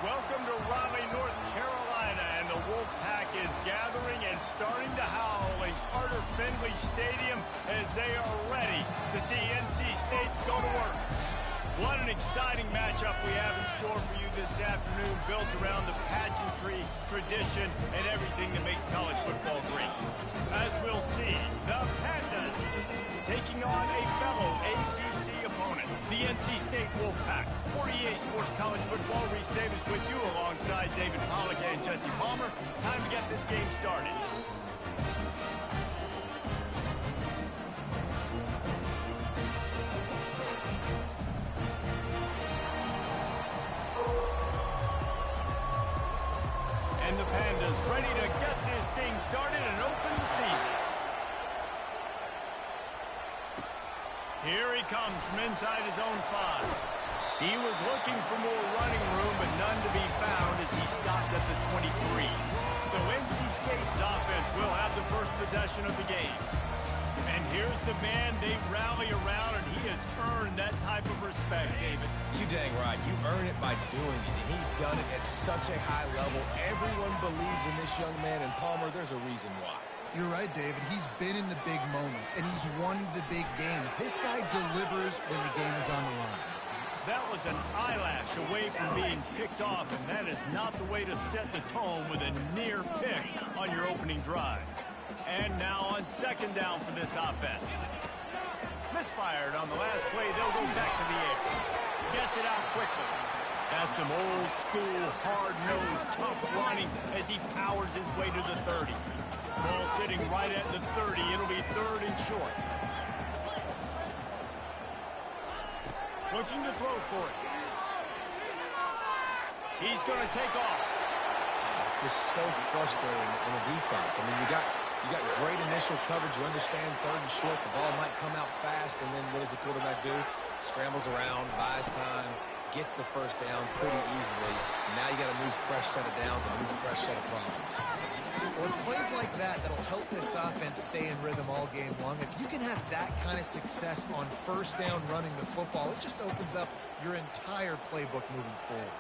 Welcome to Raleigh, North Carolina, and the Wolfpack is gathering and starting to howl in Carter Finley Stadium as they are ready to see NC State go to work. What an exciting matchup we have in store for you this afternoon, built around the pageantry, tradition, and everything that makes college football great. As we'll see, the Pandas taking on a fellow ACC opponent, the NC State Wolfpack. 48 Sports College Football, Reese Davis with you alongside David Pollack and Jesse Palmer. Time to get this game started. And the Pandas ready to get this thing started and open the season. Here he comes from inside his own 5. He was looking for more running room, but none to be found as he stopped at the 23. So NC State's offense will have the first possession of the game. And here's the man they rally around, and he has earned that type of respect, David. You dang right. You earn it by doing it, and he's done it at such a high level. Everyone believes in this young man, and Palmer, there's a reason why. You're right, David. He's been in the big moments, and he's won the big games. This guy delivers when the game is on the line. That was an eyelash away from being picked off, and that is not the way to set the tone with a near pick on your opening drive. And now on second down for this offense. Misfired on the last play. They'll go back to the air. Gets it out quickly. That's some old school, hard-nosed, tough running as he powers his way to the 30. Ball sitting right at the 30. It'll be third and short. Looking to throw for it. He's going to take off. It's just so frustrating on the defense. I mean, you got great initial coverage. You understand third and short. The ball might come out fast, and then what does the quarterback do? Scrambles around, buys time, gets the first down pretty easily. Now you got a new fresh set of downs, a new fresh set of problems. Well, it's plays like that that'll help this offense stay in rhythm all game long. If you can have that kind of success on first down running the football, it just opens up your entire playbook moving forward.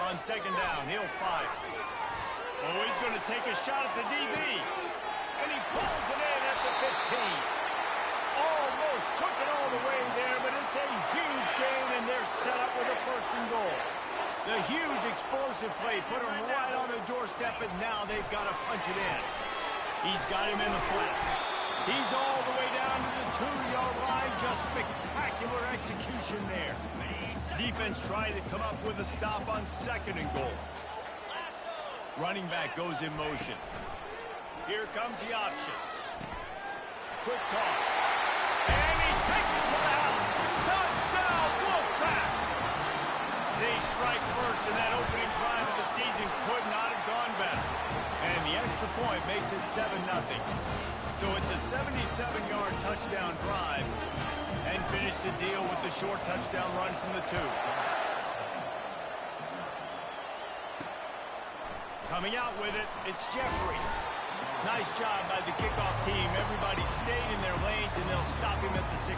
On second down, he'll fire. Oh, he's going to take a shot at the DB. And he pulls it in at the 15. Almost took it all the way there, but it's a huge gain, and they're set up with a first and goal. The huge explosive play put him right on the doorstep, and now they've got to punch it in. He's got him in the flat. He's all the way down to the 2-yard line. Just spectacular execution there. Defense trying to come up with a stop on second and goal. Running back goes in motion. Here comes the option. Quick toss. And he takes it to the house. Touchdown, Wolfpack! They strike first, and that opening drive of the season could not have gone better. And the extra point makes it 7-0. So it's a 77-yard touchdown drive, and finish the deal with the short touchdown run from the 2. Coming out with it, it's Jeffrey. Nice job by the kickoff team. Everybody stayed in their lanes, and they'll stop him at the 16.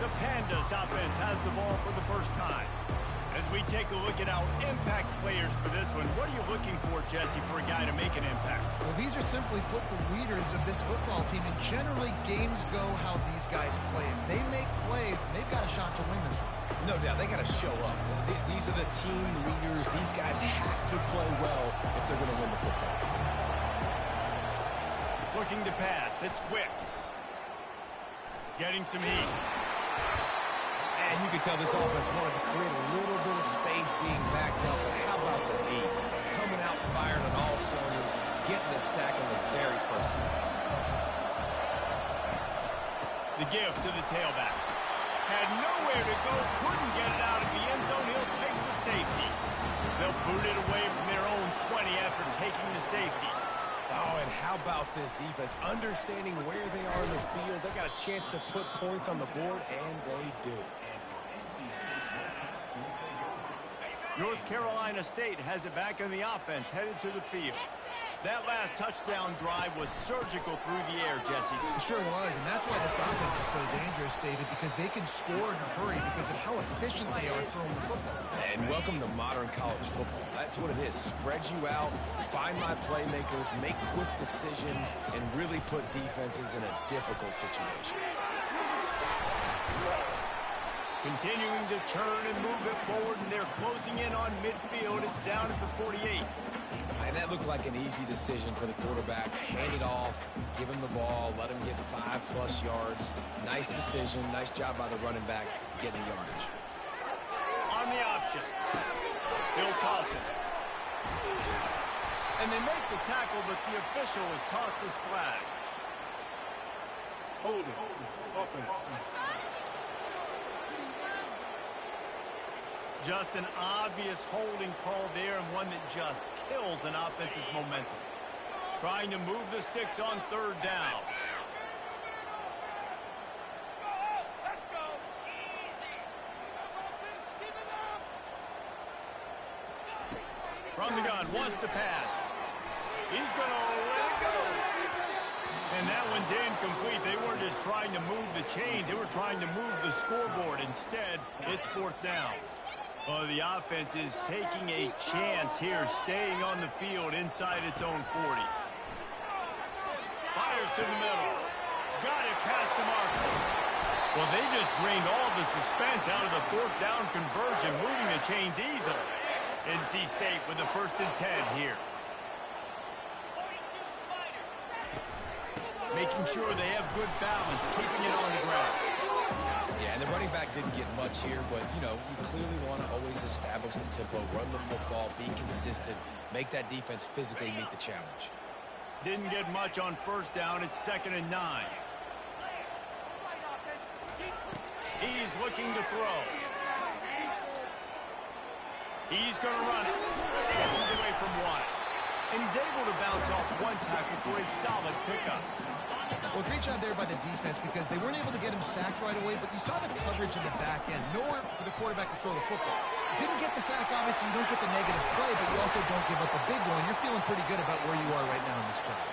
The Pandas offense has the ball for the first time. As we take a look at our impact players for this one, what are you looking for, Jesse, for a guy to make an impact? Well, these are simply put the leaders of this football team, and generally games go how these guys play. If they make plays, they've got a shot to win this one. No doubt, they got to show up. These are the team leaders. These guys have to play well if they're going to win the football. Looking to pass, it's Wicks. Getting some heat. And you can tell this offense wanted to create a little bit of space being backed up. But how about the D? Coming out fired on all cylinders, getting the sack on the very first play. The give to the tailback. Had nowhere to go, couldn't get it out of the end zone. He'll take the safety. They'll boot it away from their own 20 after taking the safety. Oh, and how about this defense? Understanding where they are in the field. They got a chance to put points on the board, and they do. North Carolina State has it back in the offense, headed to the field. That last touchdown drive was surgical through the air, Jesse. It sure was, and that's why this offense is so dangerous, David, because they can score in a hurry because of how efficient they are throwing the football. And welcome to modern college football. That's what it is. Spread you out, find my playmakers, make quick decisions, and really put defenses in a difficult situation. Continuing to turn and move it forward, and they're closing in on midfield. It's down at the 48. And that looked like an easy decision for the quarterback. Hand it off, give him the ball, let him get 5+ yards. Nice decision. Nice job by the running back getting the yardage. On the option. He'll toss it. And they make the tackle, but the official has tossed his flag. Hold it. Offense. Just an obvious holding call there, and one that just kills an offense's momentum. Trying to move the sticks on third down. Let's go. Easy. Keep it up. From the gun, wants to pass. He's going to let it go. And that one's incomplete. They weren't just trying to move the chains. They were trying to move the scoreboard. Instead, it's fourth down. Well, the offense is taking a chance here, staying on the field inside its own 40. Fires to the middle. Got it past the marker. Well, they just drained all the suspense out of the fourth down conversion, moving the chains easily. NC State with the 1st and 10 here. Making sure they have good balance, keeping it on the ground. Yeah, and the running back didn't get much here, but, you know, you clearly want to always establish the tempo, run the football, be consistent, make that defense physically meet the challenge. Didn't get much on 1st down. It's 2nd and 9. He's looking to throw. He's going to run it. Dances away from one. And he's able to bounce off one tackle for a solid pickup. Well, great job there by the defense because they weren't able to get him sacked right away, but you saw the coverage in the back end. Nowhere for the quarterback to throw the football. Didn't get the sack, obviously. You don't get the negative play, but you also don't give up a big one. You're feeling pretty good about where you are right now in this drive.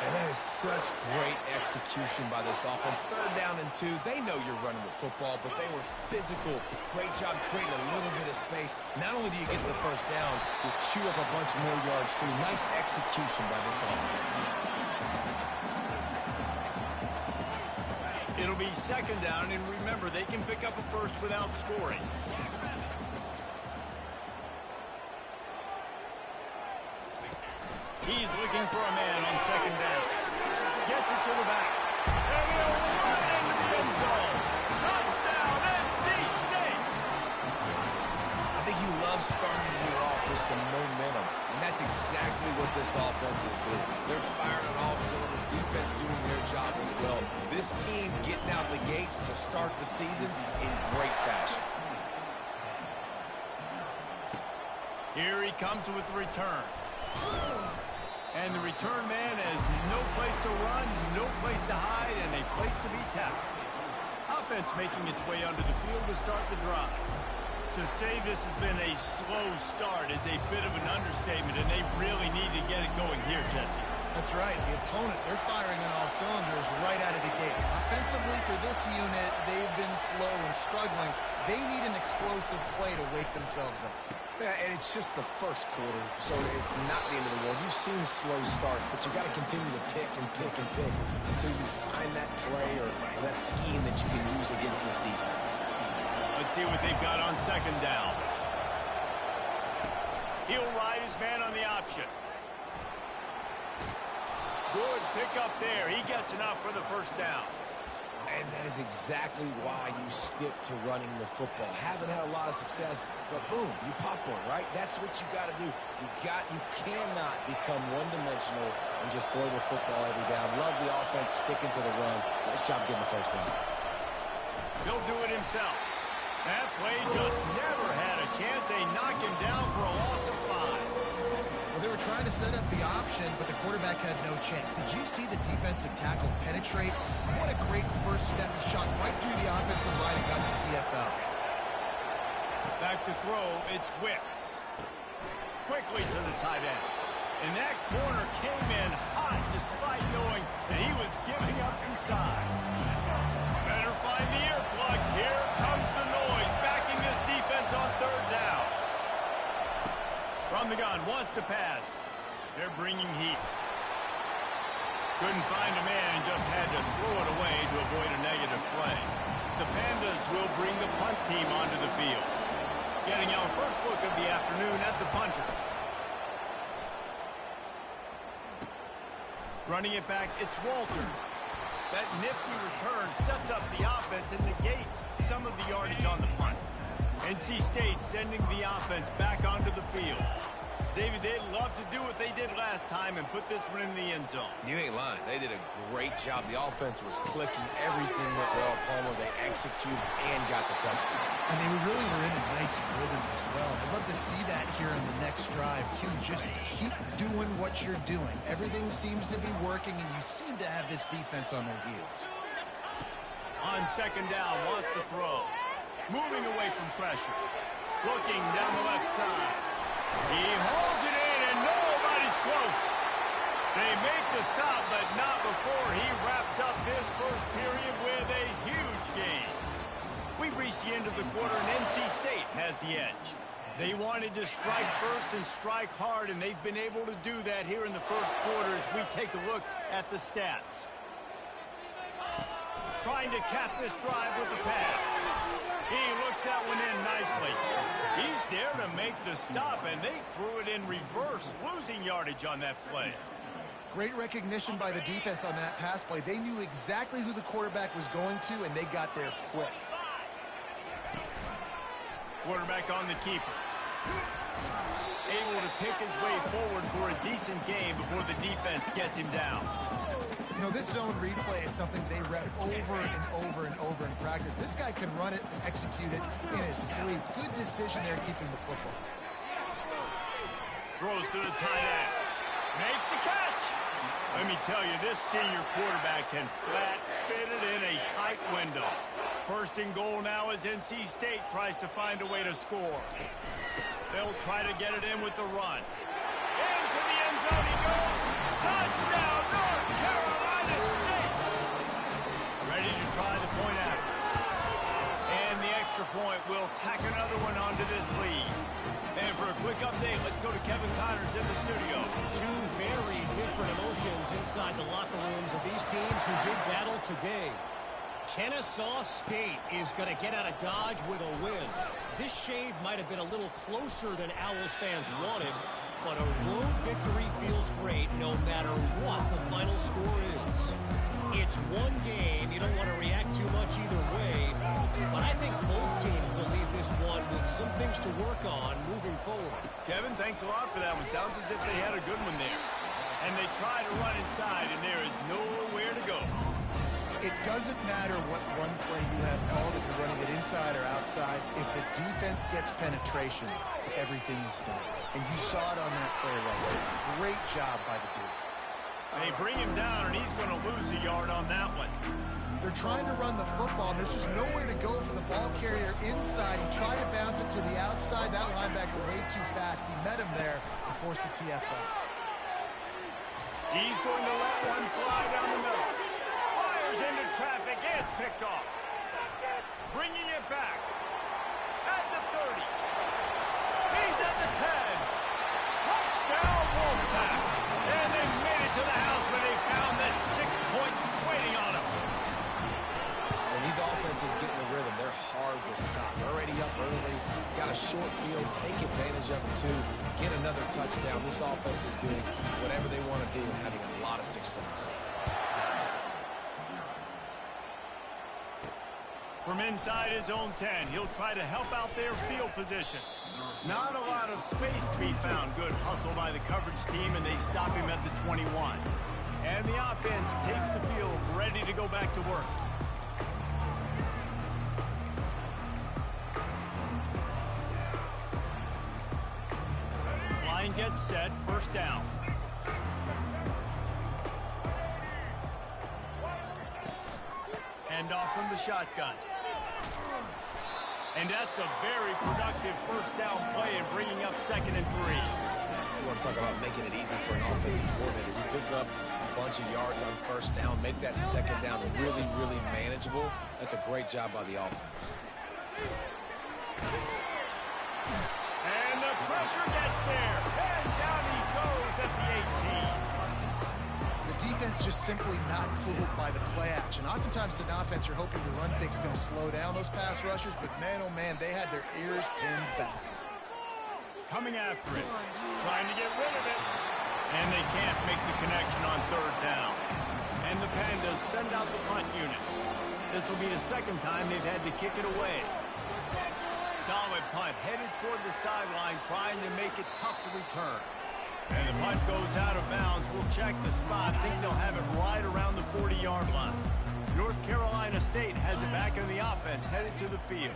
And that is such great execution by this offense. 3rd down and 2. They know you're running the football, but they were physical. Great job creating a little bit of space. Not only do you get the 1st down, you chew up a bunch more yards, too. Nice execution by this offense. It'll be 2nd down, and remember, they can pick up a 1st without scoring. He's looking for a man on 2nd down. Gets it to the back. And he'll run into the end zone. Touchdown, NC State! I think you love starting the year off with some momentum, and that's exactly what this offense is doing. They're firing on all cylinders, defense doing their job as well. This team getting out the gates to start the season in great fashion. Here he comes with the return. And the return man has no place to run, no place to hide, and a place to be tackled. Offense making its way onto the field to start the drive. To say this has been a slow start is a bit of an understatement, and they really need to get it going here, Jesse. That's right. The opponent, they're firing on all cylinders right out of the gate. Offensively, for this unit, they've been slow and struggling. They need an explosive play to wake themselves up. Yeah, and it's just the 1st quarter, so it's not the end of the world. You've seen slow starts, but you got to continue to pick and pick and pick until you find that play or that scheme that you can use against this defense. Let's see what they've got on 2nd down. He'll ride his man on the option. Good pickup there. He gets enough for the 1st down. And that is exactly why you stick to running the football. Haven't had a lot of success, but boom, you pop one, right? That's what you got to do. You cannot become one-dimensional and just throw the football every down. Love the offense sticking to the run. Nice job getting the 1st down. He'll do it himself. That play just never had a chance. They knock him down for a loss of 5. Well, they were trying to set up the option, but the quarterback had no chance. Did you see the defensive tackle penetrate? What a great 1st step. He shot right through the offensive line and got the TFL. Back to throw, it's Wicks. Quickly to the tight end. And that corner came in hot despite knowing that he was giving up some size. Better find the earplugs. Here comes the noise, backing this defense on third down. From the gun, wants to pass. They're bringing heat. Couldn't find a man and just had to throw it away to avoid a negative play. The Pandas will bring the punt team onto the field. Getting our first look of the afternoon at the punter. Running it back, it's Walters. That nifty return sets up the offense and negates some of the yardage on the punt. NC State sending the offense back onto the field. David, they'd love to do what they did last time and put this one in the end zone. You ain't lying. They did a great job. The offense was clicking. Everything went well. Palmer, they executed and got the touchdown. And they really were in a nice rhythm as well. I'd love to see that here in the next drive, too. Just keep doing what you're doing. Everything seems to be working, and you seem to have this defense on their heels. On second down, wants to throw. Moving away from pressure. Looking down the left side. He holds it in, and nobody's close. They make the stop, but not before he wraps up this first period with a huge gain. We've reached the end of the quarter, and NC State has the edge. They wanted to strike first and strike hard, and they've been able to do that here in the first quarter as we take a look at the stats. Trying to cap this drive with the pass. He looks that one in nicely. He's there to make the stop, and they threw it in reverse, losing yardage on that play. Great recognition by the defense on that pass play. They knew exactly who the quarterback was going to, and they got there quick. Quarterback on the keeper. Able to pick his way forward for a decent game before the defense gets him down. You know, this zone replay is something they rep over and over and over in practice. This guy can run it and execute it in his sleep. Good decision there keeping the football. Throws to the tight end. Makes the catch. Let me tell you, this senior quarterback can flat fit it in a tight window. First and goal now as NC State tries to find a way to score. They'll try to get it in with the run. Into the end zone he goes. Touchdown, North Carolina State. Ready to try the point after. And the extra point will tack another one onto this lead. And for a quick update, let's go to Kevin Connors in the studio. Two very different emotions inside the locker rooms of these teams who did battle today. Kennesaw State is going to get out of Dodge with a win. This shave might have been a little closer than Owls fans wanted, but a road victory feels great no matter what the final score is. It's one game. You don't want to react too much either way, but I think both teams will leave this one with some things to work on moving forward. Kevin, thanks a lot for that one. Sounds as if they had a good one there. And they try to run inside, and there is nowhere to go. It doesn't matter what run play you have called, if you're running it inside or outside. If the defense gets penetration, everything is done. And you saw it on that play right there. Great job by the dude. They bring him down, and he's going to lose a yard on that one. They're trying to run the football, and there's just nowhere to go for the ball carrier inside. He tried to bounce it to the outside. That linebacker way too fast. He met him there and forced the TFL. He's going to let one fly down the middle. Fires into traffic. It's picked off. Bringing it back. At the 30. He's at the 10. Touchdown, Wolfpack. And they made it to the house when they found that 6 points waiting on them. And these offenses get in the rhythm. They're hard to stop. Already up early. Got a short field. Take advantage of it, too. Get another touchdown. This offense is doing whatever they want to do and having a lot of success. From inside his own 10, he'll try to help out their field position. Not a lot of space to be found. Good hustle by the coverage team, and they stop him at the 21. And the offense takes the field, ready to go back to work. Line gets set, first down. Hand off from the shotgun. And that's a very productive first down play and bringing up 2nd and 3. You want to talk about making it easy for an offensive coordinator. You pick up a bunch of yards on first down, make that second down really, really manageable. That's a great job by the offense. And the pressure gets there. And down he goes at the 18. Defense just simply not fooled by the play action. Oftentimes, an offense, you're hoping the run fix is going to slow down those pass rushers, but man, oh man, they had their ears pinned back. Coming after it, trying to get rid of it. And they can't make the connection on 3rd down. And the Pandas send out the punt unit. This will be the 2nd time they've had to kick it away. Solid punt, headed toward the sideline, trying to make it tough to return. And the punt goes out of bounds. We'll check the spot. Think they'll have it right around the 40-yard line. North Carolina State has it back in the offense, headed to the field.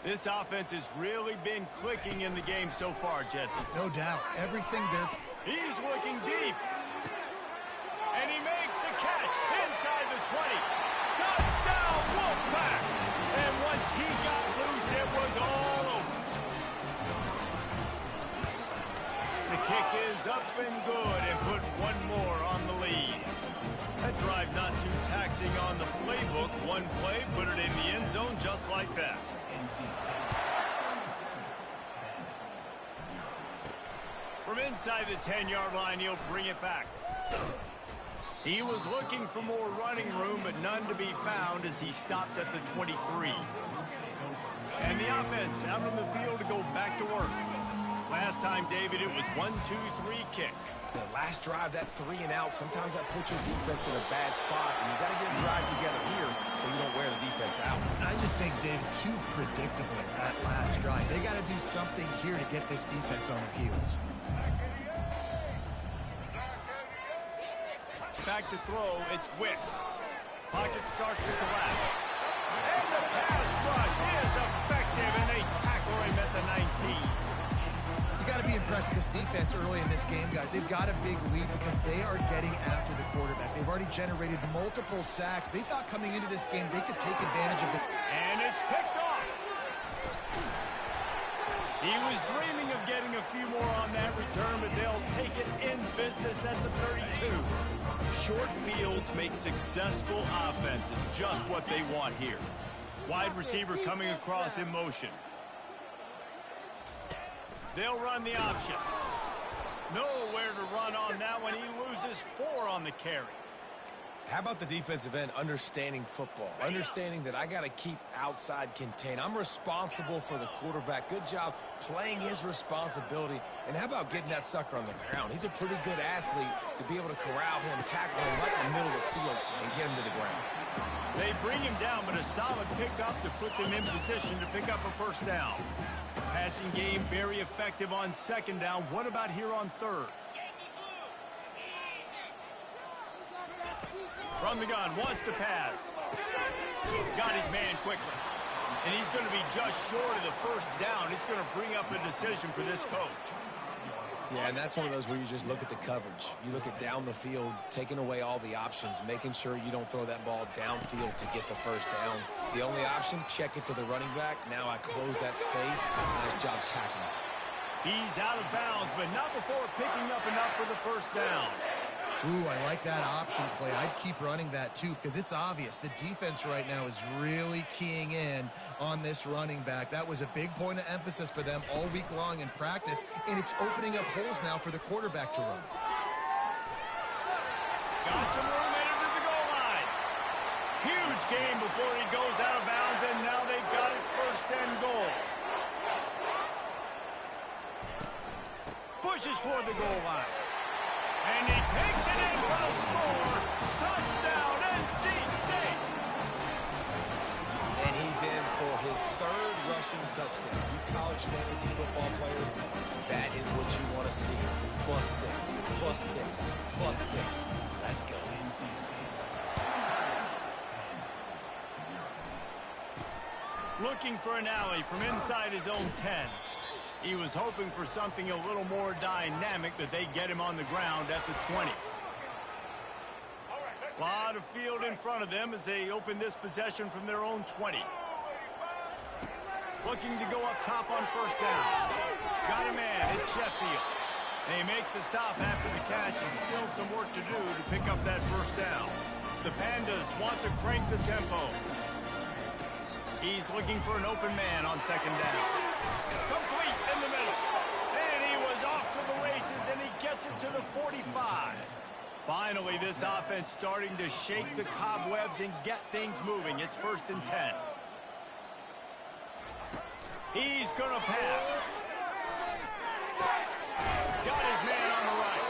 This offense has really been clicking in the game so far, Jesse. No doubt. Everything they're... He's looking deep. And he makes the catch inside the 20. Touchdown, Wolfpack! And once he got loose, it was all over. The kick is up and good and put one more on the lead. That drive not too taxing on the playbook. One play, put it in the end zone just like that. From inside the 10-yard line, he'll bring it back. He was looking for more running room, but none to be found as he stopped at the 23. And the offense out in the field to go back to work. Last time, David, it was 1-2-3 kick. The last drive, that 3 and out, sometimes that puts your defense in a bad spot, and you got to get a drive together here so you don't wear the defense out. I just think, David, too predictable that last drive. They got to do something here to get this defense on their heels. Back to throw, it's Wicks. Pocket starts to collapse. And the pass rush is effective, and they tackle him at the 19. Got to be impressed with this defense early in this game, guys. They've got a big lead because they are getting after the quarterback. They've already generated multiple sacks. They thought coming into this game they could take advantage of it. And it's picked off. He was dreaming of getting a few more on that return, but they'll take it in business at the 32. Short fields make successful offenses just what they want here. Wide receiver coming across in motion. They'll run the option. Nowhere to run on that one. He loses 4 on the carry. How about the defensive end understanding football? Understanding that I got to keep outside contained. I'm responsible for the quarterback. Good job playing his responsibility. And how about getting that sucker on the ground? He's a pretty good athlete to be able to corral him, tackle him right in the middle of the field, and get him to the ground. They bring him down, but a solid pickup to put them in position to pick up a first down. Passing game very effective on 2nd down. What about here on 3rd? From the gun, wants to pass. Got his man quickly. And he's going to be just short of the first down. It's going to bring up a decision for this coach. Yeah, and that's one of those where you just look at the coverage. You look at down the field, taking away all the options, making sure you don't throw that ball downfield to get the first down. The only option, check it to the running back. Now I close that space. Nice job tackling. He's out of bounds, but not before picking up enough for the first down. Ooh, I like that option play. I'd keep running that, too, because it's obvious. The defense right now is really keying in on this running back. That was a big point of emphasis for them all week long in practice, and it's opening up holes now for the quarterback to run. Got some room into the goal line. Huge game before he goes out of bounds, and now they've got it 1st and goal. Pushes for the goal line. And he takes it in for the score. Touchdown, NC State. And he's in for his 3rd rushing touchdown. You college fantasy football players, that is what you want to see. +6, +6, +6. Let's go. Looking for an alley from inside his own 10. He was hoping for something a little more dynamic, that they get him on the ground at the 20. A lot of field in front of them as they open this possession from their own 20. Looking to go up top on first down. Got a man. It's Sheffield. They make the stop after the catch and still some work to do to pick up that first down. The Pandas want to crank the tempo. He's looking for an open man on second down. Complete in the middle. And he was off to the races, and he gets it to the 45. Finally, this offense starting to shake the cobwebs and get things moving. It's 1st and 10. He's going to pass. Got his man on the right.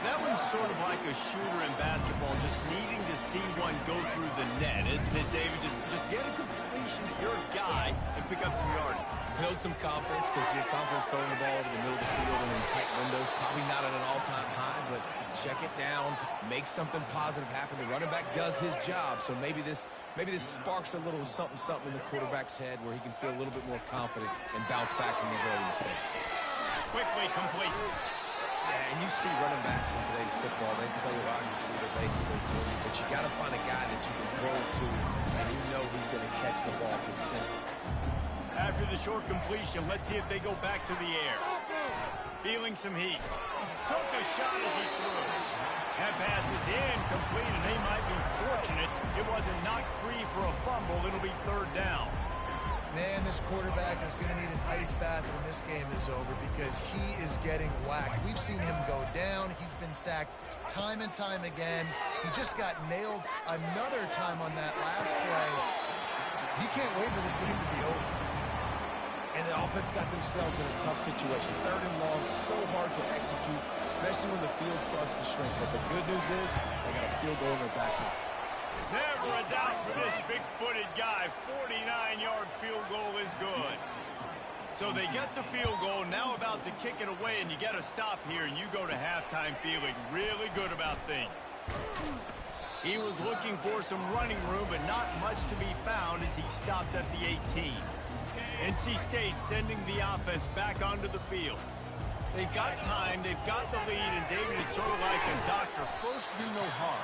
That one's sort of like a shooter in basketball, just needing to see one go through the net, isn't it, David? Just get a completion to your guy and pick up some yardage. Build some confidence, because your confidence throwing the ball over the middle of the field and in tight windows, probably not at an all-time high, but check it down, make something positive happen. The running back does his job, so maybe this sparks a little something in the quarterback's head where he can feel a little bit more confident and bounce back from these early mistakes. Quickly complete. Yeah, and you see running backs in today's football, they play wide receiver basically for you, but you got to find a guy that you can throw it to, and you know he's going to catch the ball consistently. After the short completion, let's see if they go back to the air. Feeling some heat. Took a shot as he threw. That pass is incomplete, and they might be fortunate it wasn't knocked free for a fumble. It'll be 3rd down. Man, this quarterback is going to need an ice bath when this game is over because he is getting whacked. We've seen him go down. He's been sacked time and time again. He just got nailed another time on that last play. He can't wait for this game to be over. And the offense got themselves in a tough situation. 3rd and long, so hard to execute, especially when the field starts to shrink. But the good news is they got a field goal in their back pocket. Never a doubt for this big-footed guy. 49-yard field goal is good. So they get the field goal, now about to kick it away, and you get a stop here, and you go to halftime feeling really good about things. He was looking for some running room, but not much to be found as he stopped at the 18. NC State sending the offense back onto the field. They've got time, they've got the lead, and David, it's sort of like a doctor. First, do no harm.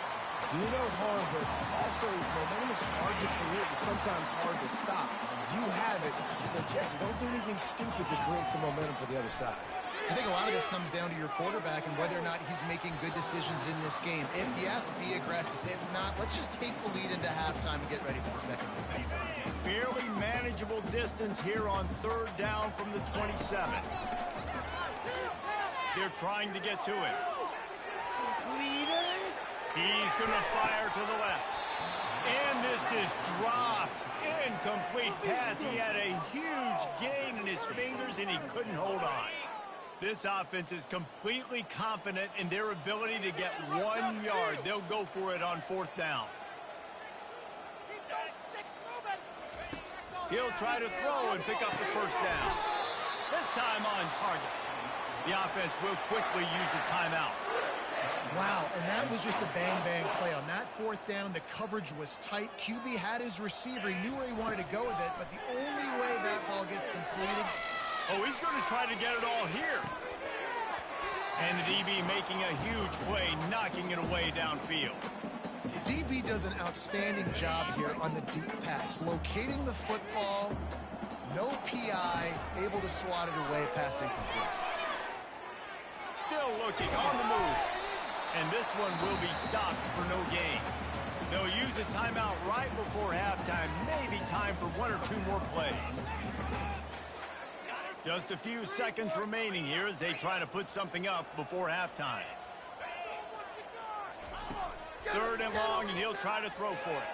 Do no harm, but also momentum is hard to create and sometimes hard to stop. You have it, so Jesse, don't do anything stupid to create some momentum for the other side. I think a lot of this comes down to your quarterback and whether or not he's making good decisions in this game. If yes, be aggressive. If not, let's just take the lead into halftime and get ready for the second half. Fairly manageable distance here on 3rd down from the 27. They're trying to get to it. He's going to fire to the left. And this is dropped. Incomplete pass. He had a huge gain in his fingers, and he couldn't hold on. This offense is completely confident in their ability to get 1 yard. They'll go for it on 4th down. He'll try to throw and pick up the first down. This time on target. The offense will quickly use a timeout. Wow, and that was just a bang-bang play. On that 4th down, the coverage was tight. QB had his receiver. He knew where he wanted to go with it, but the only way that ball gets completed... Oh, he's going to try to get it all here. And the DB making a huge play, knocking it away downfield. DB does an outstanding job here on the deep pass. Locating the football, no PI, able to swat it away, pass incomplete. Still looking on the move. And this one will be stopped for no gain. They'll use a timeout right before halftime. Maybe time for 1 or 2 more plays. Just a few seconds remaining here as they try to put something up before halftime. 3rd and long, and he'll try to throw for it.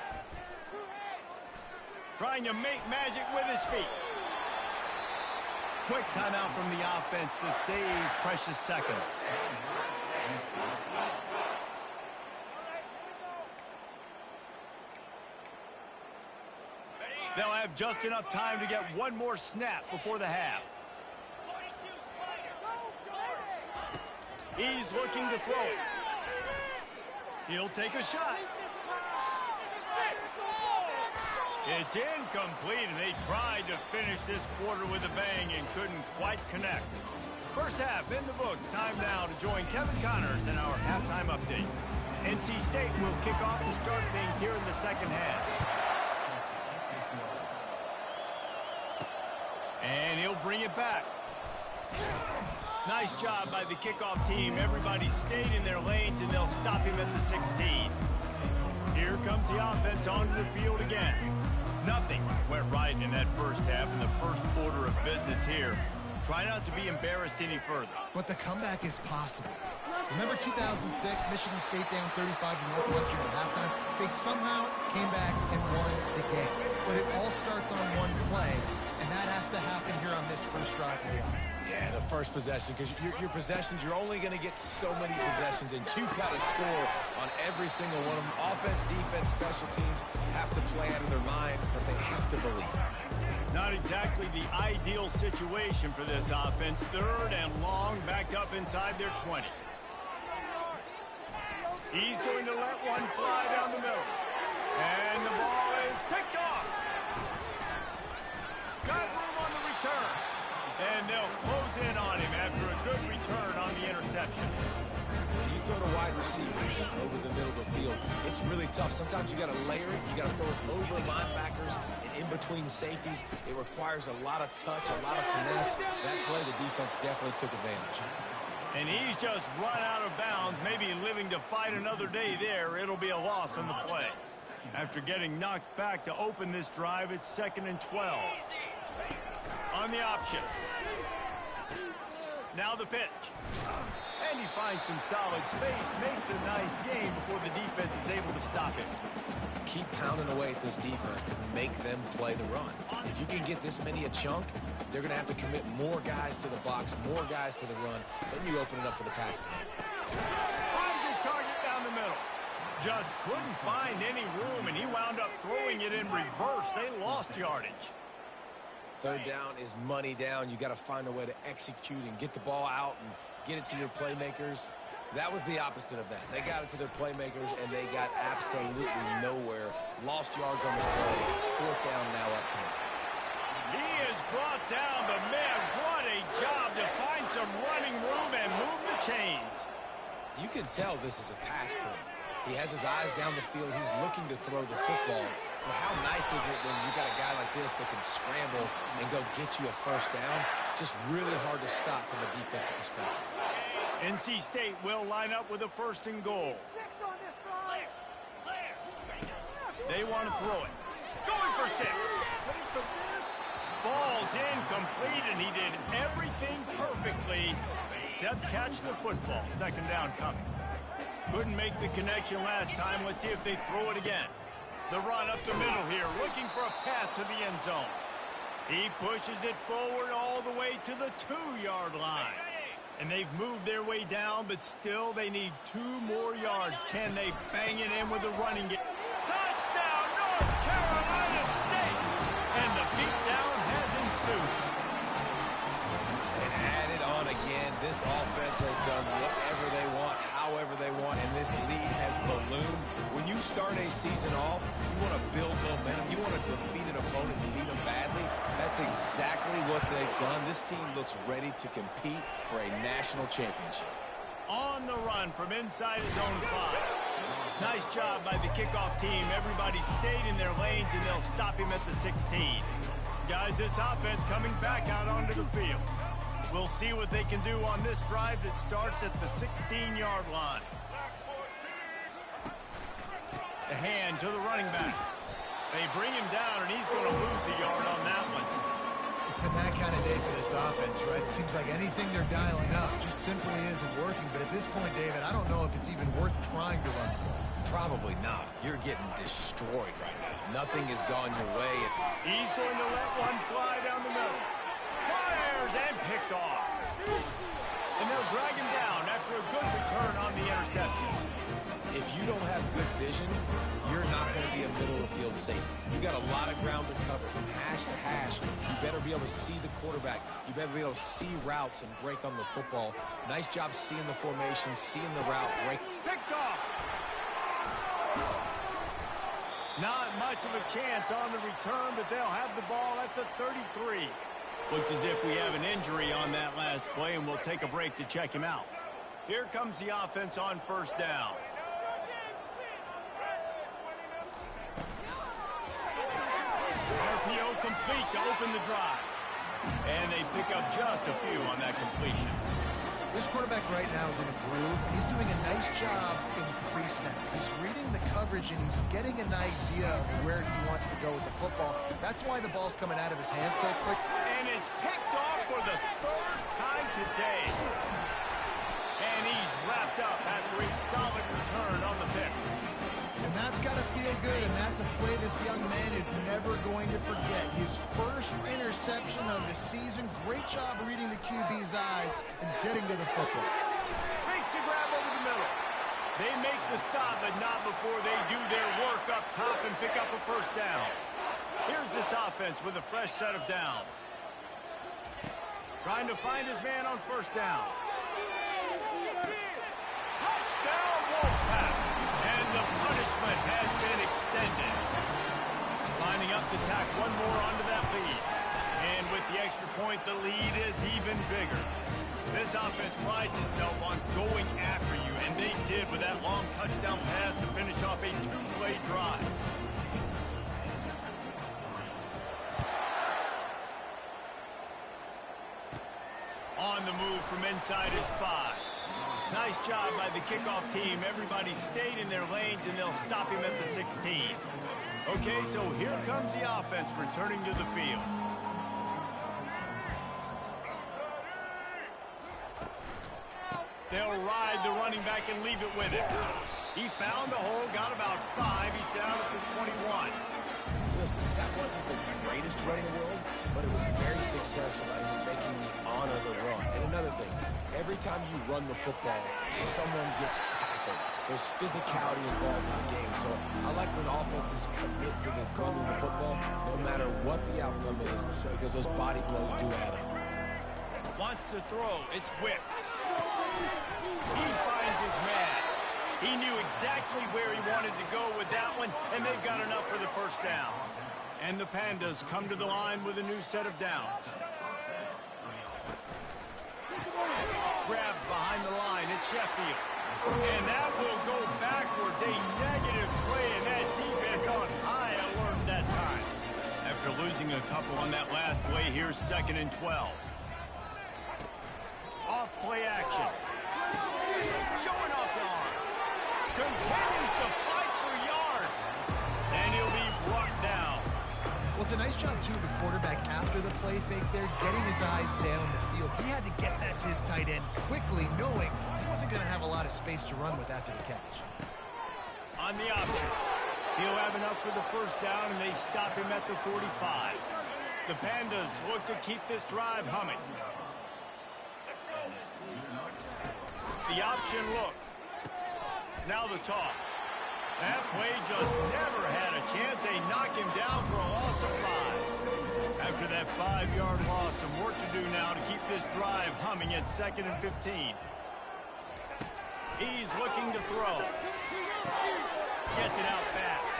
Trying to make magic with his feet. Quick timeout from the offense to save precious seconds. They'll have just enough time to get 1 more snap before the half. He's looking to throw it. He'll take a shot. It's incomplete, and they tried to finish this quarter with a bang and couldn't quite connect. First half in the books. Time now to join Kevin Connors in our halftime update. NC State will kick off to start things here in the second half. And he'll bring it back. Nice job by the kickoff team. Everybody stayed in their lanes, and they'll stop him at the 16. Here comes the offense onto the field again. Nothing went right in that first half in the first order of business here. Try not to be embarrassed any further. But the comeback is possible. Remember 2006, Michigan State down 35 to Northwestern at halftime? They somehow came back and won the game. But it all starts on one play, and that has to happen here on this first drive for the offense. Yeah, the first possession, because your possessions, you're only going to get so many possessions, and you've got to score on every single one of them. Offense, defense, special teams have to play out of their mind, but they have to believe. Not exactly the ideal situation for this offense. Third and long, back up inside their 20. He's going to let one fly down the middle. And the ball is picked off. Got room on the return. And they'll close in on him after a good return on the interception. When you throw to wide receivers over the middle of the field, it's really tough. Sometimes you got to layer it. You got to throw it over linebackers and in between safeties. It requires a lot of touch, a lot of finesse. That play, the defense definitely took advantage. And he's just run out of bounds, maybe living to fight another day there. It'll be a loss on the play. After getting knocked back to open this drive, it's 2nd and 12. On the option. Now the pitch. And he finds some solid space, makes a nice game before the defense is able to stop him. Keep pounding away at this defense and make them play the run. If you can get this many a chunk, they're going to have to commit more guys to the box, more guys to the run. Then you open it up for the passing game. Finds his target down the middle. Just couldn't find any room, and he wound up throwing it in reverse. They lost yardage. Third down is money down. You got to find a way to execute and get the ball out and get it to your playmakers. That was the opposite of that. They got it to their playmakers, and they got absolutely nowhere. Lost yards on the play. Fourth down now upcoming. He is brought down, but man, what a job to find some running room and move the chains. You can tell this is a pass play. He has his eyes down the field. He's looking to throw the football. But how nice is it when you got a guy like this that can scramble and go get you a first down? Just really hard to stop from a defensive perspective. NC State will line up with a 1st and goal. They want to throw it. Going for 6. Falls incomplete, and he did everything perfectly except catch the football. 2nd down coming. Couldn't make the connection last time. Let's see if they throw it again. The run up the middle here, looking for a path to the end zone. He pushes it forward all the way to the 2-yard line. And they've moved their way down, but still they need 2 more yards. Can they bang it in with a running game? Touchdown, North Carolina State! And the beatdown has ensued. And add it on again. This offense has done whatever they want, however they want, and this lead has ballooned. When you start a season off, you want to build momentum. You want to defeat an opponent and beat them badly. That's exactly what they've done. This team looks ready to compete for a national championship. On the run from inside his own 5. Nice job by the kickoff team. Everybody stayed in their lanes, and they'll stop him at the 16. Guys, this offense coming back out onto the field. We'll see what they can do on this drive that starts at the 16-yard line. The hand to the running back. They bring him down, and he's going to lose a yard on that one. It's been that kind of day for this offense, right? It seems like anything they're dialing up just simply isn't working. But at this point, David, I don't know if it's even worth trying to run. Probably not. You're getting destroyed right now. Nothing has gone your way. He's going to let one fly down the middle. Fires and picked off. And they'll drag him down after a good return on the interception. If you don't have good vision, you're not going to be a middle-of-the-field safety. You got a lot of ground to cover from hash to hash. You better be able to see the quarterback. You better be able to see routes and break on the football. Nice job seeing the formation, seeing the route, break. Picked off. Not much of a chance on the return, but they'll have the ball at the 33. Looks as if we have an injury on that last play, and we'll take a break to check him out. Here comes the offense on 1st down. RPO complete to open the drive. And they pick up just a few on that completion. This quarterback right now is in a groove, and he's doing a nice job in pre-snap. He's reading the coverage, and he's getting an idea of where he wants to go with the football. That's why the ball's coming out of his hands so quick. And it's picked off for the third time today. And he's wrapped up after a solid return on the pick. And that's got to feel good, and that's a play this young man is never going to forget. His first interception of the season. Great job reading the QB's eyes and getting to the football. Makes the grab over the middle. They make the stop, but not before they do their work up top and pick up a first down. Here's this offense with a fresh set of downs. Trying to find his man on first down. Touchdown, Wolfpack. And the punishment has been extended. Lining up to tack one more onto that lead. And with the extra point, the lead is even bigger. This offense prides itself on going after you, and they did with that long touchdown pass to finish off a two-play drive. On the move from inside his 5. Nice job by the kickoff team. Everybody stayed in their lanes, and they'll stop him at the 16. Okay, so here comes the offense returning to the field. They'll ride the running back and leave it with him. He found the hole, got about 5. He's down at the 21. Listen, that wasn't the greatest run in the world, but it was very successful at making me honor the run. And another thing, every time you run the football, someone gets tackled. There's physicality involved in the game. So I like when offenses commit to the running the football, no matter what the outcome is, because those body blows do add up. Wants to throw. It's Wicks. He finds his man. He knew exactly where he wanted to go with that one, and they've got enough for the first down. And the Pandas come to the line with a new set of downs. Grabbed behind the line. It's Sheffield. And that will go backwards. A negative play, and that defense on high alert that time. After losing a couple on that last play, here's 2nd and 12. Off play action. Showing off the arm. Continues to fight for yards. And he'll be brought down. Well, it's a nice job, too, of the quarterback after the play fake there, getting his eyes down the field. He had to get that to his tight end quickly, knowing he wasn't going to have a lot of space to run with after the catch. On the option. He'll have enough for the first down, and they stop him at the 45. The Pandas look to keep this drive humming. The option look. Now the toss. That play just never had a chance. They knock him down for a loss of 5. After that 5-yard loss, some work to do now to keep this drive humming at 2nd and 15. He's looking to throw. Gets it out fast.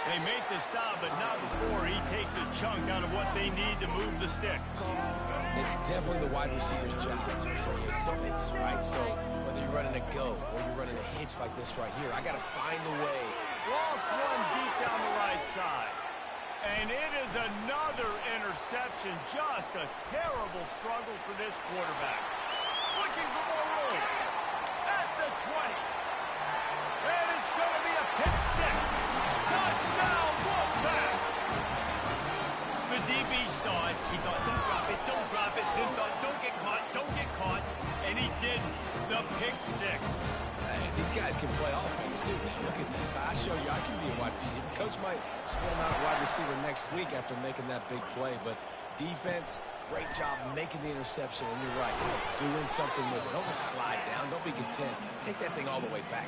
They make the stop, but not before he takes a chunk out of what they need to move the sticks. It's definitely the wide receiver's job to create space, right? So whether you're running a go or you're running a hitch like this right here, I got to find a way. Lost one deep down the right side. And it is another interception. Just a terrible struggle for this quarterback. Looking for more room. At the 20. And it's going to be a pick 6. Touchdown, Wolfpack. The DB saw it. He thought, don't drop it, don't drop it. Then thought, don't get caught, don't get caught. And he didn't. The pick 6. Hey, these guys can play offense, too. Now, look at this. I show you I can be a wide receiver. Coach might split him out a wide receiver next week after making that big play. But defense, great job making the interception. And you're right, doing something with it. Don't just slide down. Don't be content. Take that thing all the way back.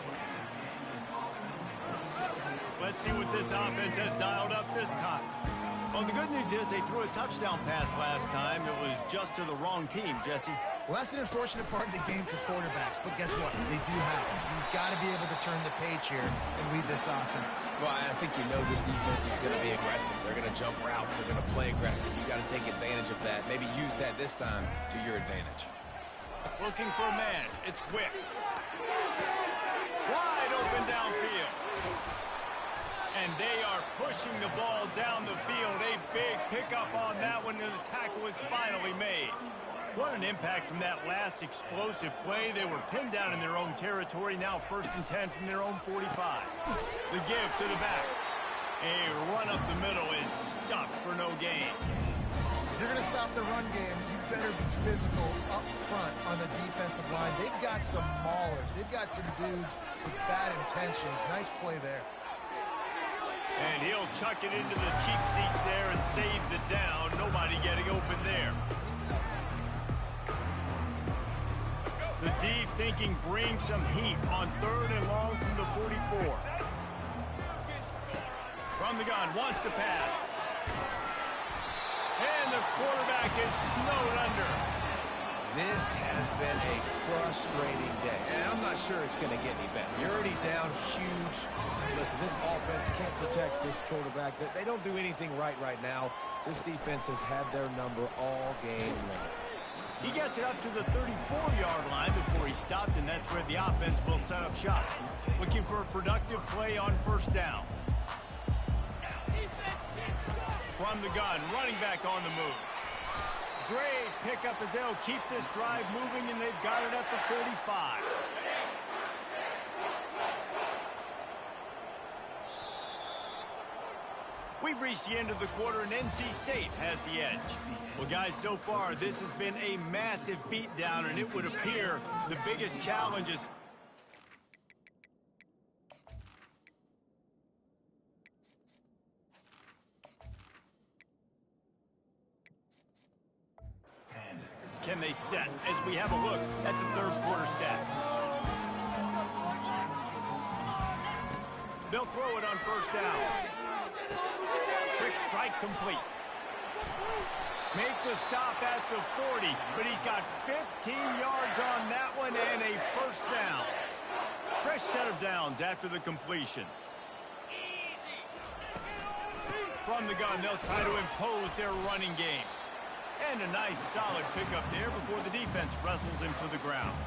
Let's see what this offense has dialed up this time. Well, the good news is they threw a touchdown pass last time. It was just to the wrong team, Jesse. Well, that's an unfortunate part of the game for quarterbacks, but guess what? They do happen. So you've got to be able to turn the page here and lead this offense. Well, I think you know this defense is going to be aggressive. They're going to jump routes. They're going to play aggressive. You got to take advantage of that. Maybe use that this time to your advantage. Looking for a man. It's Wicks. Wide open downfield. And they are pushing the ball down the field. A big pickup on that one, and tackle is finally made. What an impact from that last explosive play. They were pinned down in their own territory, now 1st and 10 from their own 45. The give to the back. A run up the middle is stuffed for no gain. If you're going to stop the run game, you better be physical up front on the defensive line. They've got some maulers. They've got some dudes with bad intentions. Nice play there. And he'll chuck it into the cheap seats there and save the down. Nobody getting open there. The D thinking bring some heat on 3rd and long from the 44. From the gun, wants to pass. And the quarterback is snowed under. This has been a frustrating day, and I'm not sure it's going to get any better. You're already down huge. Listen, this offense can't protect this quarterback. They don't do anything right now. This defense has had their number all game long. He gets it up to the 34-yard line before he stopped, and that's where the offense will set up shop. Looking for a productive play on 1st down. From the gun, running back on the move. Great pickup as they'll keep this drive moving, and they've got it at the 45. We've reached the end of the quarter, and NC State has the edge. Well, guys, so far, this has been a massive beatdown, and it would appear the biggest challenge is... Can they set as we have a look at the 3rd quarter stats? They'll throw it on 1st down. Quick strike complete. Make the stop at the 40, but he's got 15 yards on that one and a 1st down. Fresh set of downs after the completion. From the gun, they'll try to impose their running game. And a nice solid pickup there before the defense wrestles him to the ground.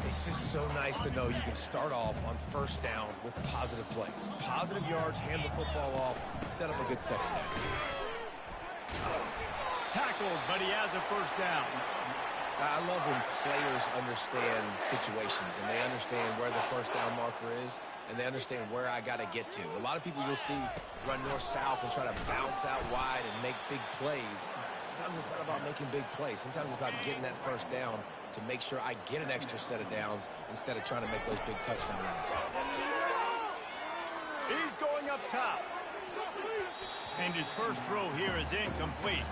It's just so nice to know you can start off on 1st down with positive plays. Positive yards, hand the football off, set up a good second down. Tackled, but he has a 1st down. I love when players understand situations and they understand where the 1st down marker is and they understand where I got to get to. A lot of people you'll see run north-south and try to bounce out wide and make big plays. Sometimes it's not about making big plays. Sometimes it's about getting that 1st down to make sure I get an extra set of downs instead of trying to make those big touchdown runs. He's going up top. And his first throw here is incomplete.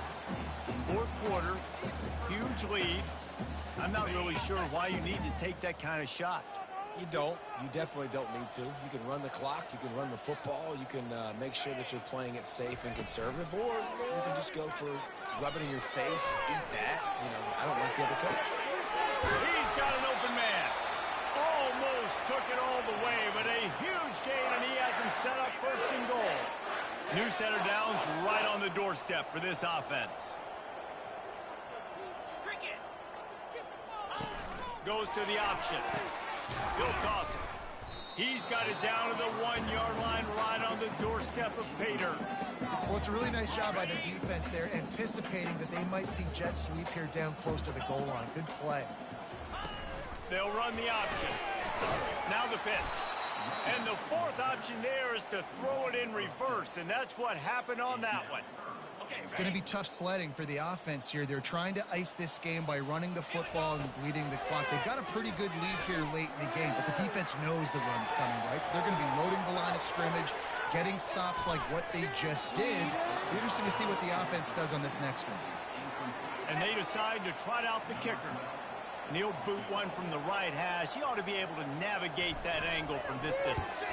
4th quarter, huge lead. I'm not really sure why you need to take that kind of shot. You don't. You definitely don't need to. You can run the clock. You can run the football. You can make sure that you're playing it safe and conservative. Or you can just go for rub it in your face, eat that. You know, I don't like the other coach. He's got an open man. Almost took it all the way, but a huge gain, and he has him set up 1st and goal. New set of downs right on the doorstep for this offense. Goes to the option. He'll toss it. He's got it down to the 1-yard line right on the doorstep of Pater. Well, it's a really nice job by the defense there, anticipating that they might see jet sweep here down close to the goal line. Good play. They'll run the option. Now the pitch. And the 4th option there is to throw it in reverse, and that's what happened on that one. It's going to be tough sledding for the offense here. They're trying to ice this game by running the football and bleeding the clock. They've got a pretty good lead here late in the game, but the defense knows the run's coming, right? So they're going to be loading the line of scrimmage, getting stops like what they just did. Interesting to see what the offense does on this next one. And they decide to trot out the kicker. And he'll boot one from the right hash. He ought to be able to navigate that angle from this distance.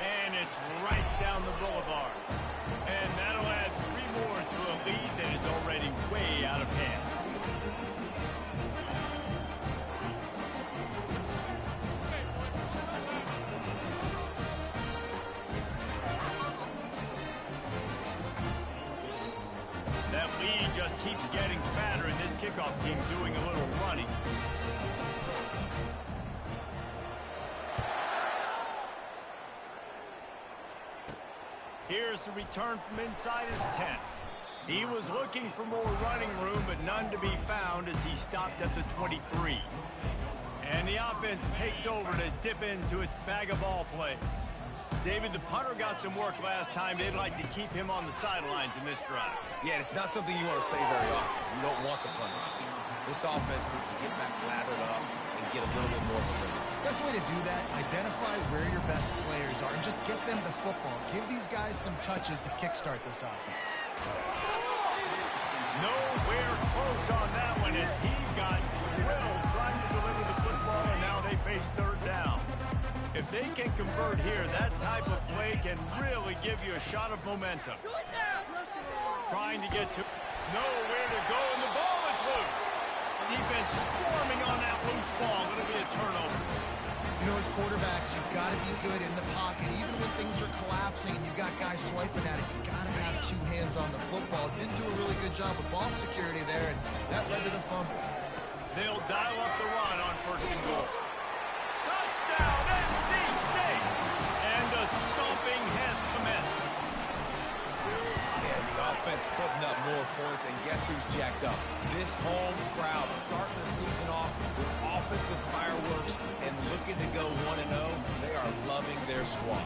And it's right down the boulevard. And that'll add 3 more to a lead that is already way out of hand. That lead just keeps getting fatter, and this kickoff team doing a little running. Here's the return from inside his 10. He was looking for more running room, but none to be found as he stopped at the 23. And the offense takes over to dip into its bag of ball plays. David, the punter got some work last time. They'd like to keep him on the sidelines in this drive. Yeah, it's not something you want to say very often. You don't want the punter out there. This offense needs to get back lathered up and get a little bit more of a rhythm. Best way to do that, identify where your best players are and just get them the football. Give these guys some touches to kickstart this offense. Nowhere close on that one as he got drilled trying to deliver the football, and now they face third down. If they can convert here, that type of play can really give you a shot of momentum. Trying to get to nowhere to go, and the ball is loose. Defense swarming on that loose ball. It'll be a turnover. You know, as quarterbacks, you've got to be good in the pocket. Even when things are collapsing and you've got guys swiping at it, you've got to have two hands on the football. Didn't do a really good job with ball security there, and that led to the fumble. They'll dial up the run on first and goal. Touchdown, NC State! And the stomping has commenced. Yeah, the offense putting up more points, and guess who's jacked up? This home crowd starting the season off with offensive fireworks and looking to go 1-0. They are loving their squad.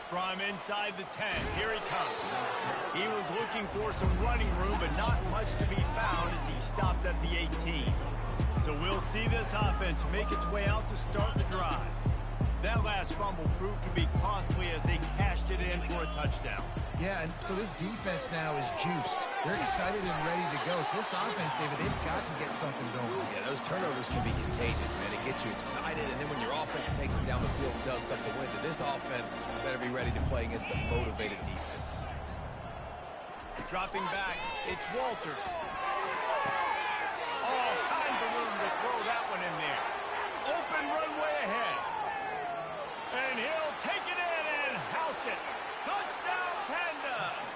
From inside the 10, here he comes. He was looking for some running room, but not much to be found as he stopped at the 18. So we'll see this offense make its way out to start the drive. That last fumble proved to be costly as they cashed it in for a touchdown. Yeah, and so this defense now is juiced. They're excited and ready to go. So this offense, David, they've got to get something going. Yeah, those turnovers can be contagious, man. It gets you excited, and then when your offense takes them down the field and does something with it, this offense better be ready to play against a motivated defense. Dropping back, it's Walters. All kinds of room to throw that one in there. Open runway ahead. And he'll take it in and house it. Touchdown, Pandas!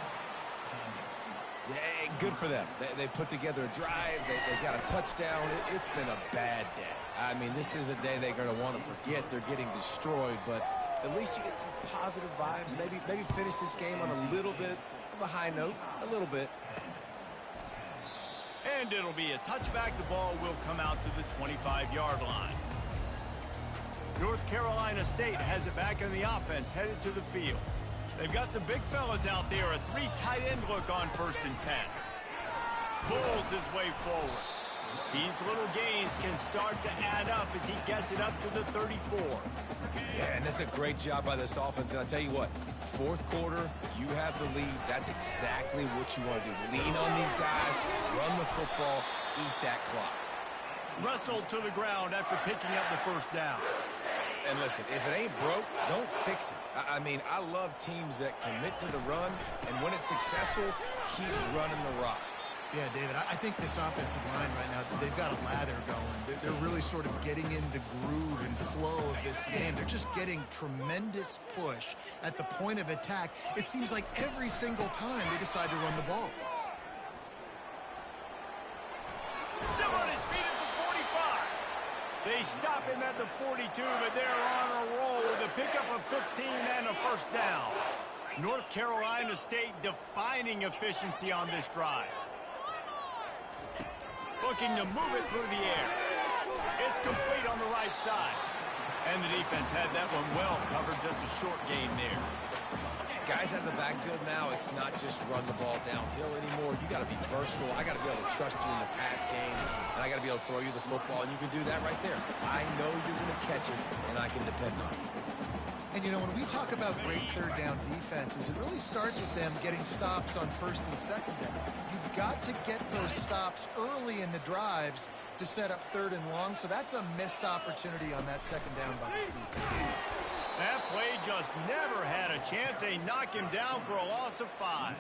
Yeah, good for them. They put together a drive. They got a touchdown. It's been a bad day. I mean, this is a day they're going to want to forget. They're getting destroyed, but at least you get some positive vibes. Maybe finish this game on a little bit of a high note. A little bit. And it'll be a touchback. The ball will come out to the 25-yard line. North Carolina State has it back in the offense, headed to the field. They've got the big fellas out there, a three tight end look on 1st and 10. Pulls his way forward. These little gains can start to add up as he gets it up to the 34. Yeah, and that's a great job by this offense. And I'll tell you what, 4th quarter, you have the lead. That's exactly what you want to do. Lean on these guys, run the football, eat that clock. Wrestled to the ground after picking up the 1st down. And listen, if it ain't broke, don't fix it. I mean, I love teams that commit to the run, and when it's successful, keep running the rock. Yeah, David, I think this offensive line right now, they've got a lather going. They're really sort of getting in the groove and flow of this game. They're just getting tremendous push at the point of attack. It seems like every single time they decide to run the ball. Still on his feet at the 45. They stop him at the 42, but they're on a roll with a pickup of 15 and a 1st down. North Carolina State defining efficiency on this drive. Looking to move it through the air. It's complete on the right side. And the defense had that one well covered, just a short gain there. Guys out of the backfield now, it's not just run the ball downhill anymore. You got to be versatile. I got to be able to trust you in the pass game, and I got to be able to throw you the football, and you can do that right there. I know you're going to catch it, and I can depend on it. And, you know, when we talk about great 3rd down defenses, it really starts with them getting stops on 1st and 2nd down. You've got to get those stops early in the drives to set up 3rd and long, so that's a missed opportunity on that 2nd down by this defense. That play just never had a chance. They knock him down for a loss of 5.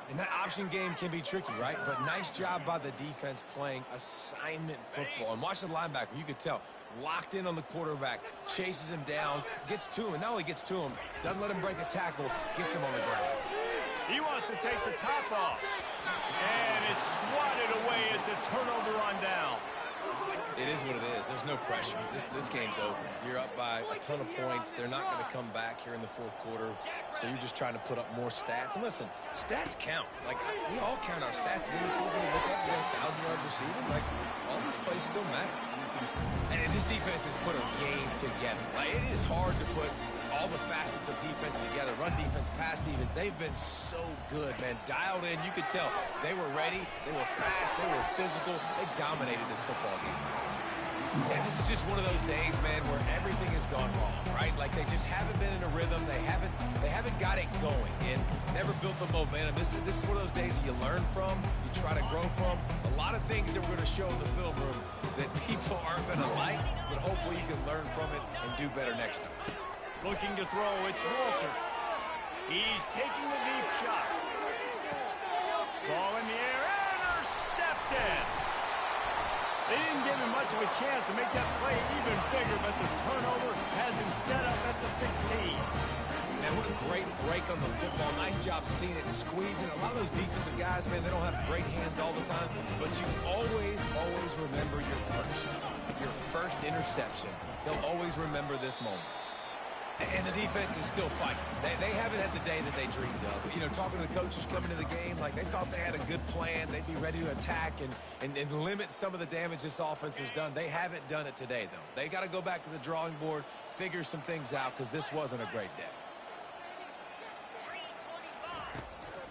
And that option game can be tricky, right? But nice job by the defense playing assignment football. And watch the linebacker. You could tell. Locked in on the quarterback. Chases him down. Gets to him. And not only gets to him, doesn't let him break a tackle. Gets him on the ground. He wants to take the top off. And it's swatted away. It's a turnover on downs. It is what it is. There's no pressure. This game's over. You're up by a ton of points. They're not going to come back here in the fourth quarter, so you're just trying to put up more stats. And listen, stats count. Like, we all count our stats. At the end of the season, we look up, 1,000 yards receiving. Like, all these plays still matter. And this defense has put a game together. Like, it is hard to put all the facets of defense together. Run defense, pass defense. They've been so good, man. Dialed in. You could tell they were ready. They were fast. They were physical. They dominated this football game. And this is just one of those days, man, where everything has gone wrong, right? Like, they just haven't been in a rhythm. They haven't got it going and never built the momentum. This is one of those days that you learn from, you try to grow from. A lot of things that we're going to show in the film room that people aren't going to like, but hopefully you can learn from it and do better next time. Looking to throw, it's Walter. He's taking the deep shot. Ball in the air, intercepted. They didn't give him much of a chance to make that play even bigger, but the turnover has him set up at the 16. Man, what a great break on the football. Nice job seeing it, squeezing. A lot of those defensive guys, man, they don't have great hands all the time, but you always remember your first interception. They'll always remember this moment. And the defense is still fighting. They haven't had the day that they dreamed of. You know, talking to the coaches coming to the game, like, they thought they had a good plan. They'd be ready to attack and limit some of the damage this offense has done. They haven't done it today, though. They got to go back to the drawing board, figure some things out, because this wasn't a great day.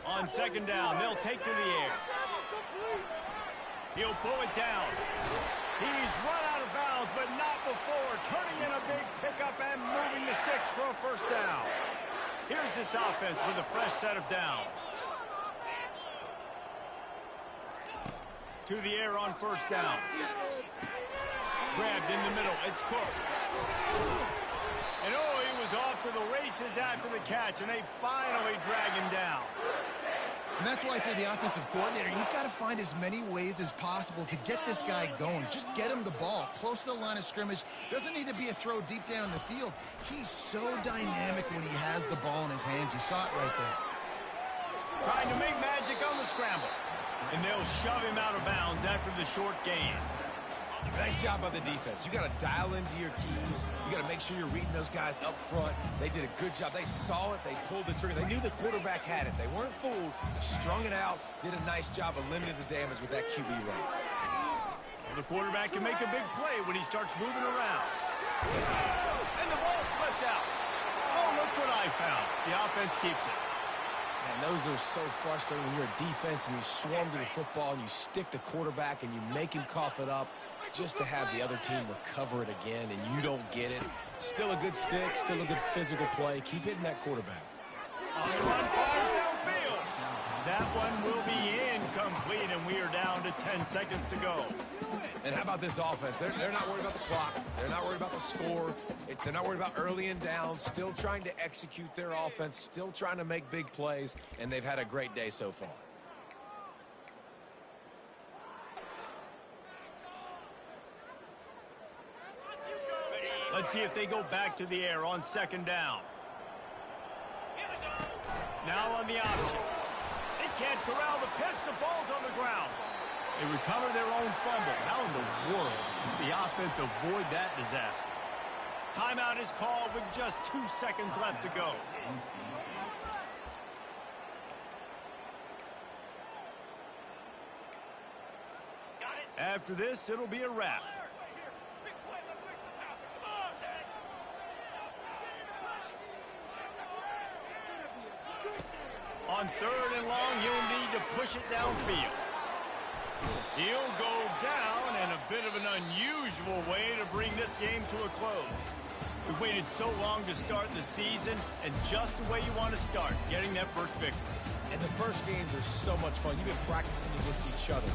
On second down, they'll take to the air. He'll pull it down. He's run out of bounds, but not before turning in a big pickup and moving the sticks for a first down. Here's this offense with a fresh set of downs. To the air on first down. Grabbed in the middle. It's Cook. And oh, he was off to the races after the catch, and they finally drag him down. And that's why for the offensive coordinator, you've got to find as many ways as possible to get this guy going. Just get him the ball close to the line of scrimmage. Doesn't need to be a throw deep down the field. He's so dynamic when he has the ball in his hands. You saw it right there. Trying to make magic on the scramble. And they'll shove him out of bounds after the short gain. Nice job by the defense. You got to dial into your keys. You got to make sure you're reading those guys up front. They did a good job. They saw it. They pulled the trigger. They knew the quarterback had it. They weren't fooled. Strung it out. Did a nice job of limiting the damage with that QB run. Well, the quarterback can make a big play when he starts moving around. And the ball slipped out. Oh, look what I found. The offense keeps it. And those are so frustrating when you're a defense and you swarm to the football and you stick the quarterback and you make him cough it up just to have the other team recover it again and you don't get it. Still a good stick, still a good physical play. Keep hitting that quarterback. On the run, fires downfield. That one will be incomplete, and we are down to 10 seconds to go. And how about this offense? They're not worried about the clock. They're not worried about the score. They're not worried about early and down. Still trying to execute their offense. Still trying to make big plays. And they've had a great day so far. Let's see if they go back to the air on second down. Now on the option. They can't corral the pitch. The ball's on the ground. They recover their own fumble. How in the world did the offense avoid that disaster? Timeout is called with just 2 seconds left to go. After this, it'll be a wrap. On third and long, he'll need to push it downfield. He'll go down in a bit of an unusual way to bring this game to a close. We waited so long to start the season, and just the way you want to start, getting that first victory. And the first games are so much fun. You've been practicing against each other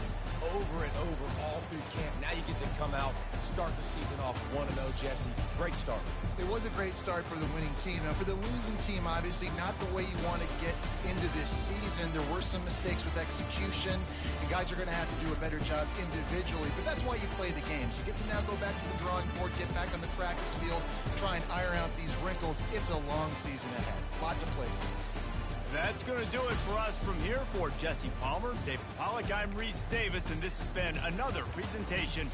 over and over all through camp. Now you get to come out, start the season off 1-0, Jesse. Great start. It was a great start for the winning team. Now, for the losing team, obviously not the way you want to get into this season. There were some mistakes with execution, and guys are going to have to do a better job individually. But that's why you play the games. You get to now go back to the drawing board, get back on the practice field, try and iron out these wrinkles. It's a long season ahead. A lot to play for. That's going to do it for us from here. For Jesse Palmer, David Pollack, I'm Reese Davis, and this has been another presentation